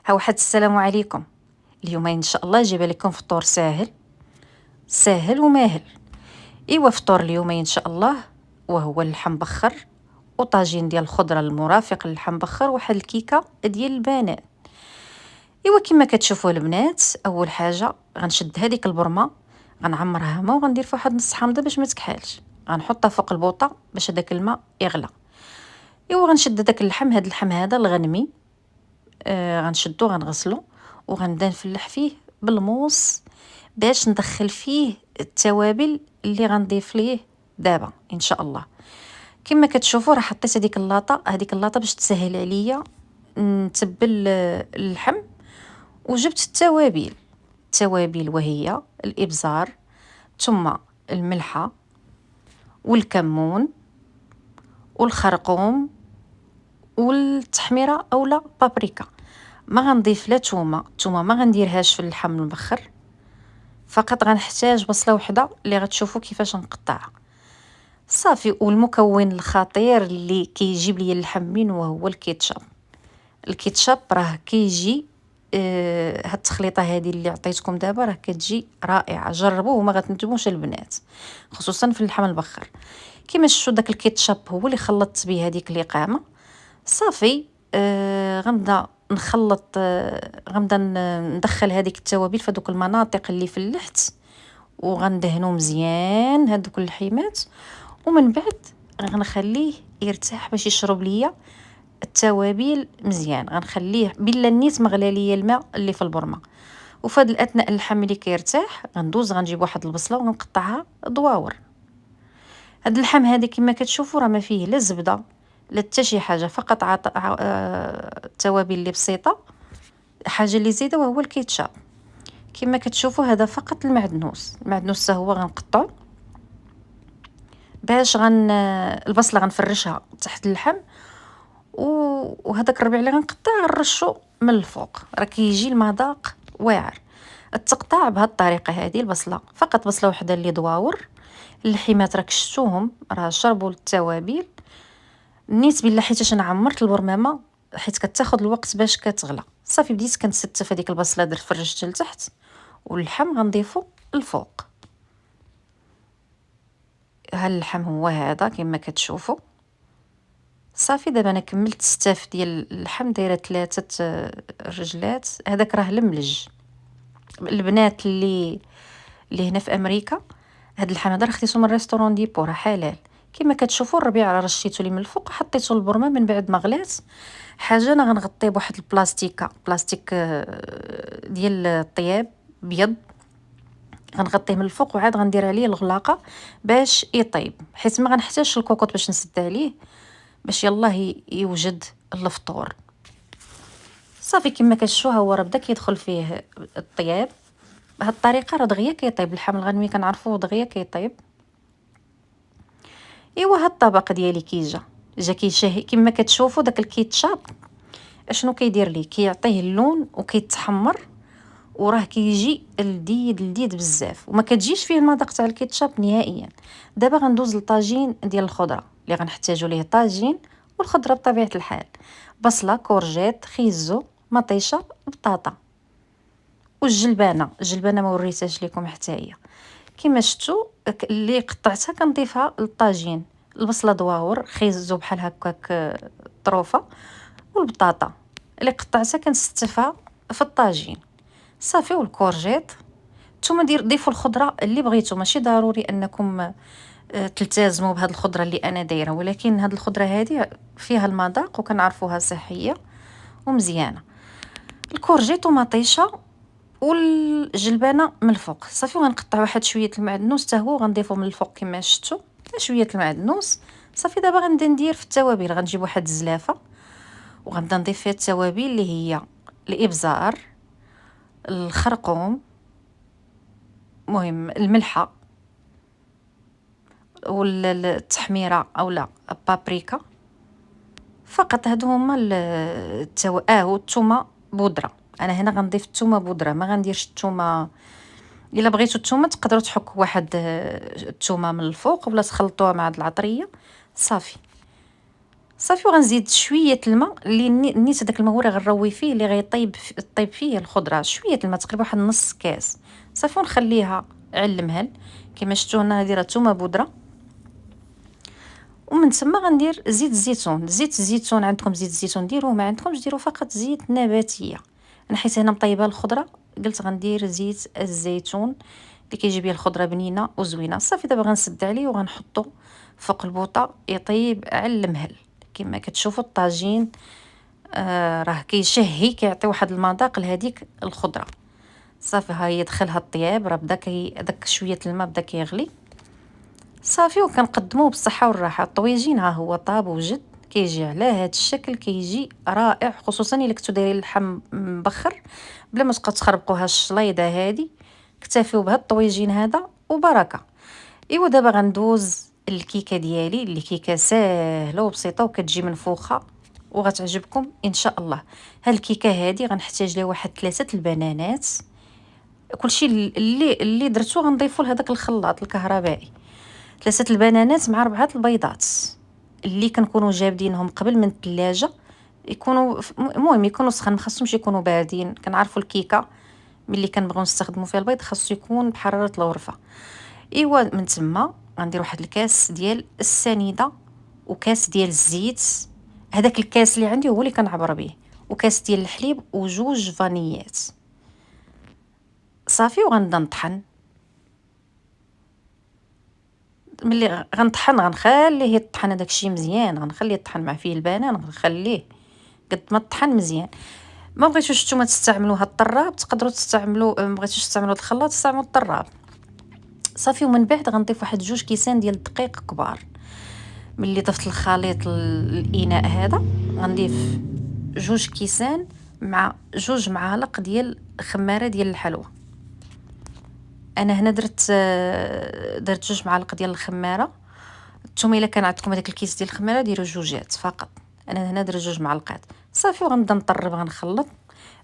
ها واحد السلام عليكم. اليوم ان شاء الله جايبه لكم فطور ساهل ساهل وماهل. ايوا فطور اليوم ان شاء الله، وهو اللحم مبخر وطاجين ديال الخضره المرافق للحم مبخر، واحد الكيكه ديال البنان. ايوا كما كتشوفوا البنات، اول حاجه غنشد هذيك البرمه، غنعمرها ماء وغندير فيها واحد نص حامضه باش ما تكحالش، غنحطها فوق البوطه باش هذاك الماء يغلى. ايوا غنشد داك اللحم، هذا اللحم هذا الغنمي، غنشدو غنغسلو وغنبدا نفلح فيه بالموس باش ندخل فيه التوابل اللي غنضيف ليه دابا ان شاء الله. كما كتشوفوا راه حطيت هذيك اللاطه باش تسهل عليا نتبل اللحم، وجبت التوابل وهي الابزار، ثم الملحه والكمون والخرقوم والتحميره اولا بابريكا. ما غنضيف لا تومه ما غنديرهاش في اللحم المبخر، فقط غنحتاج بصله وحده اللي غتشوفوا كيفاش نقطعها صافي. والمكون الخطير اللي كيجيب لي اللحم من وهو الكيتشاب راه كيجي هاد التخليطه هذه اللي عطيتكم دابا راه كتجي رائعه، جربوه وما غتندموش البنات، خصوصا في اللحم المبخر. كيما شفتوا داك الكيتشاب هو اللي خلطت به هذيك الإقامه صافي. غنبدا نخلط، غنبدا ندخل هذيك التوابل في دوك المناطق اللي فلحت، وغندهنو مزيان هذوك اللحيمات، ومن بعد غنخليه يرتاح باش يشرب ليا التوابل مزيان. غنخليه بلا نيت مغلى ليا الماء اللي في البرمه، وفي هذا الاثناء اللحم اللي كيرتاح غندوز غنجيب واحد البصله ونقطعها دواور. هاد اللحم هذا كما كتشوفوا راه ما فيه لا زبده لا حتى شي حاجه، فقط التوابل اللي بسيطه. حاجه اللي زايده وهو الكيتشاب. كما كتشوفوا هذا فقط المعدنوس حتى هو غنقطعو باش البصله غنفرشها تحت اللحم، وهذاك الربيع اللي غنقطع غنرشو من الفوق، راه كيجي المذاق واعر. التقطاع بهذه الطريقه هذه، البصله فقط بصله وحده اللي دواور، اللحيمات راك شفتوهم راه شربوا التوابل. نيت بالله حيتاش انا عمرت البرمامه حيت كتاخذ الوقت باش كتغلى صافي. بديت كنستف هذيك البصله درت فرشت لتحت، واللحم غنضيفو الفوق. ها اللحم هو هذا كما كتشوفوا صافي. دابا انا كملت ستاف ديال اللحم، دايره 3 رجلات. هذاك راه الملج. البنات اللي هنا في امريكا، هاد اللحم هذا راه خديتو من ريستورون ديبو، راه حلال. كما كتشوفوا الربيع راه رشيتو ليه من الفوق وحطيتو البرمه. من بعد ما غلات حاجه انا غنغطيه بواحد بلاستيك ديال الطياب ابيض، غنغطيه من الفوق وعاد غندير عليه الغلاقه باش يطيب، حيت ما غنحتاجش الكوكوط باش نسد عليه باش يلاه يوجد الفطور صافي. كما كتشوفوا هو راه بدا كيدخل فيه الطياب بهاد الطريقه، راه دغيا كيطيب. اللحم الغنمي كنعرفوه دغيا كيطيب. ايوا هاد الطبق ديالي جا كيشهي. كما كتشوفوا داك الكيتشاب اشنو كيدير ليه، كيعطيه اللون وكيتحمر، وراه كيجي لذيذ بزاف، وما كتجيش فيه المذاق تاع الكيتشاب نهائيا. دابا غندوز للطاجين ديال الخضره اللي غنحتاجو ليه طاجين والخضره بطبيعه الحال، بصله كورجيت خيزو مطيشه بطاطا الجلبانه ما وريتهاش لكم حتى هي. كما شفتوا اللي قطعتها كنضيفها للطاجين، البصله دواور خيزو بحال هكاك طروفه، والبطاطا اللي قطعتها كنستفها في الطاجين صافي، والكورجيت. نتوما ضيفوا الخضره اللي بغيتو، ماشي ضروري انكم تلتزموا بهاد الخضره اللي انا دايره، ولكن هاد الخضره هذه فيها المذاق وكنعرفوها صحيه ومزيانه. الكورجيت ومطيشه والجلبانه من الفوق صافي. وغنقطع واحد شويه المعدنوس حتى هو غنضيفو من الفوق كما شفتوا، شويه المعدنوس صافي. دابا غنبدا ندير في التوابل، غنجيب واحد الزلافه وغنبدا نضيف فيها التوابل اللي هي الابزار، الخرقوم، مهم الملحه والتحميره اولا بابريكا. فقط هادو هما والثومه بودره. انا هنا غنضيف الثومه بودره، ما غنديرش الثومه. الا بغيتو الثومه تقدروا تحكوا واحد الثومه من الفوق ولا تخلطوها مع هاد العطريه صافي. صافي وغنزيد شويه الماء اللي نيت هذاك الماء هو اللي غنروي فيه اللي غيطيب طيب فيه الخضره، شويه الماء تقريبا واحد نص كاس. صافي ونخليها على المهل. كما شفتوا هنا هذه راه تومه بودره. ومن تما غندير زيت الزيتون. زيت الزيتون عندكم زيت الزيتون ديروه، ما عندكمش ديروا فقط زيت نباتيه. انا حيت هنا مطيبه الخضره قلت غندير زيت الزيتون اللي كيجي بيه الخضره بنينه وزوينه. صافي دابا غنسد عليه وغنحطو فوق البوطه يطيب على المهل. كما كتشوفوا الطاجين راه كيشهي، كيعطي واحد المذاق لهذيك الخضره. صافي ها هي دخلها الطياب، راه بدا داك شويه الماء بدا كيغلي. صافي وكنقدموه بالصحه والراحه. الطويجين ها هو طاب وجد، كيجي على هذا الشكل، كيجي رائع، خصوصا الا كنتو دايرين اللحم مبخر بلا ما تبقاو تخربقوا الشليضه هذه. اكتفيو بهذا الطويجين هذا وبركه. ايوا دابا غندوز الكيكه ديالي اللي كيكه ساهله وبسيطه وكتجي منفوخه وغتعجبكم ان شاء الله. هاد الكيكه هذه غنحتاج لها واحد 3 البنانات. كلشي اللي درتو غنضيفو لهداك الخلاط الكهربائي. 3 البنانات مع 4 البيضات اللي كنكونوا جابدينهم قبل من الثلاجه. يكونوا المهم يكونوا سخن، ما خاصهمش يكونوا باردين. كنعرفوا الكيكه ملي كنبغيو نستخدموا فيها البيض خاصو يكون بحراره الغرفه. ايوا من تما غندير واحد الكاس ديال السنيده وكاس ديال الزيت. هذاك الكاس اللي عندي هو اللي كنعبر به، وكاس ديال الحليب وجوج فانيات. صافي وغنبدا نطحن. ملي غنطحن غنخليه يطحن هذاك الشيء مزيان، غنخليه يطحن مع فيه البنان، غنخليه قد ما طحن مزيان. ما بغيتوش نتوما تستعملوا هاد الطراب تقدروا تستعملوا، ما بغيتوش تستعملوا الخلاط تستعملوا الطراب. صافي ومن بعد غنضيف واحد 2 كيسان ديال الدقيق كبار. ملي ضفت الخليط الاناء هذا غنضيف 2 كيسان مع 2 معالق ديال خماره ديال الحلوى. انا هنا درت 2 معالق ديال الخماره. نتوما الا كان عندكم هذاك الكيس ديال الخماره ديروا 2 فقط. انا هنا درت 2 معلقات. صافي وغنبدا نطرب غنخلط.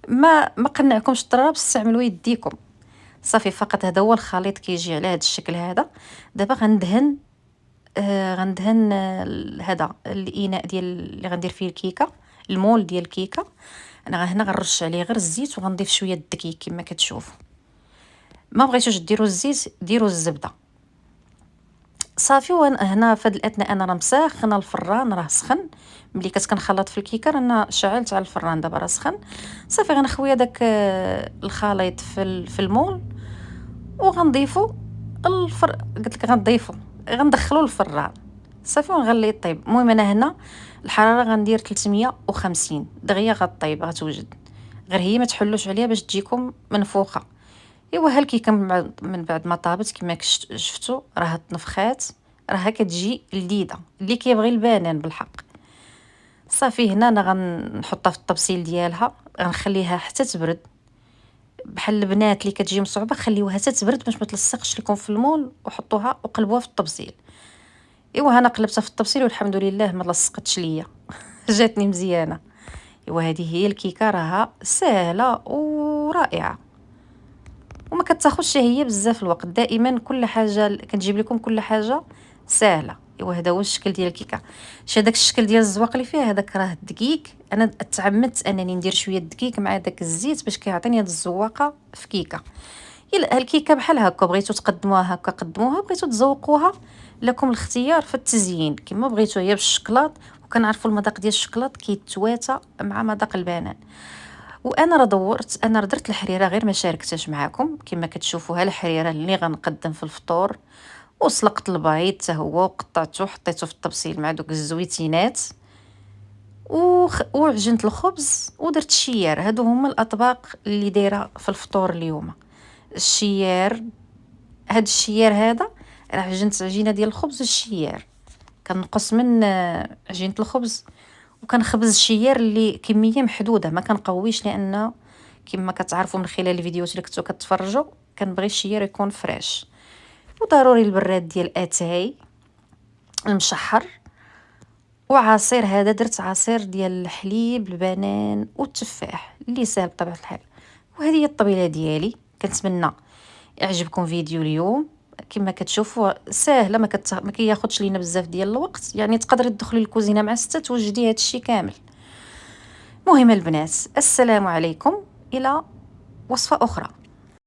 ما قنعكمش الطراب استعملوا يديكم. صافي فقط هذا هو الخليط كيجي على هذا الشكل هذا. دابا غندهن هذا الاناء ديال اللي غندير فيه الكيكه، المول ديال الكيكه. انا هنا غنرش عليه غير الزيت وغنضيف شويه الدقيق كما كتشوفوا. ما بغيتوش ديروا الزيت ديروا الزبده. صافي هنا في هذا الاثناء انا راه مسخنه الفران راه سخن. ملي كنخلط في الكيكه رانا شعلت على الفران دابا راه سخن. صافي غنخوي هذاك الخليط في المول وغنضيفو قلت لك غندخلو الفران. صافي ونغلي يطيب. المهم انا هنا الحراره غندير 350 دغيا غطيب غتوجد. غير هي ما تحلوش عليها باش تجيكم منفوخه. ايوا ها الكيكه من بعد ما طابت كما شفتوا راه تنفخات، راها كتجي لذيذه اللي كيبغي البنان بالحق. صافي هنا انا غنحطها في الطبسيل ديالها، غنخليها حتى تبرد. بحال البنات اللي كتجي مصعوبه خليوها حتى تبرد باش ما تلصقش لكم في المول، وحطوها وقلبوها في الطبسيل. ايوا انا قلبتها في الطبسيل والحمد لله ما لصقتش ليا جاتني مزيانه. ايوا هذه هي الكيكه راها سهله ورائعه وما كتاخذش هي بزاف الوقت. دائما كل حاجه كنجيب لكم كل حاجه سهله. ايوا هذا هو الشكل ديال الكيكه. هذاك الشكل ديال الزواق اللي فيه هذاك راه الدقيق. انا تعمدت انني ندير شويه الدقيق مع داك الزيت باش كيعطيني هاد الزواقه في كيكه. الا الكيكه بحال هكا بغيتو تقدموها هكا قدموها، بغيتو تزوقوها لكم الاختيار في التزيين كما بغيتو. هي بالشكلاط وكنعرفوا المذاق ديال الشكلاط كيتواتى مع مذاق البنان. وانا راه دورت، انا درت الحريره غير ما شاركتهاش معكم. كما كتشوفوا ها الحريره اللي غنقدم في الفطور. وسلقت البيض حتى هو وقطعته وحطيته في الطبسيل مع دوك الزويتينات وعجنت الخبز ودرت الشيار. هادو هما الاطباق اللي دايره في الفطور اليوم. الشيار، هاد الشيار هذا راه عجنت عجينه ديال الخبز الشيار. كنقص من عجينه الخبز وكنخبز الشيار اللي كميه محدوده ما كنقويش، لان كما كتعرفوا من خلال الفيديوهات اللي كنتو كتفرجوا كنبغي الشيار يكون فريش. وضروري البراد ديال اتاي المشحر وعصير. هذا درت عصير ديال الحليب البنان والتفاح اللي ساهل بطبيعه الحال. وهذه هي الطبيله ديالي. كنتمنى يعجبكم فيديو اليوم كما كتشوفوا ساهله، ما كياخذش لينا بزاف ديال الوقت، يعني تقدري تدخلي للكوزينه مع 6 توجدي هذا الشيء كامل. المهم البنات، السلام عليكم، الى وصفه اخرى.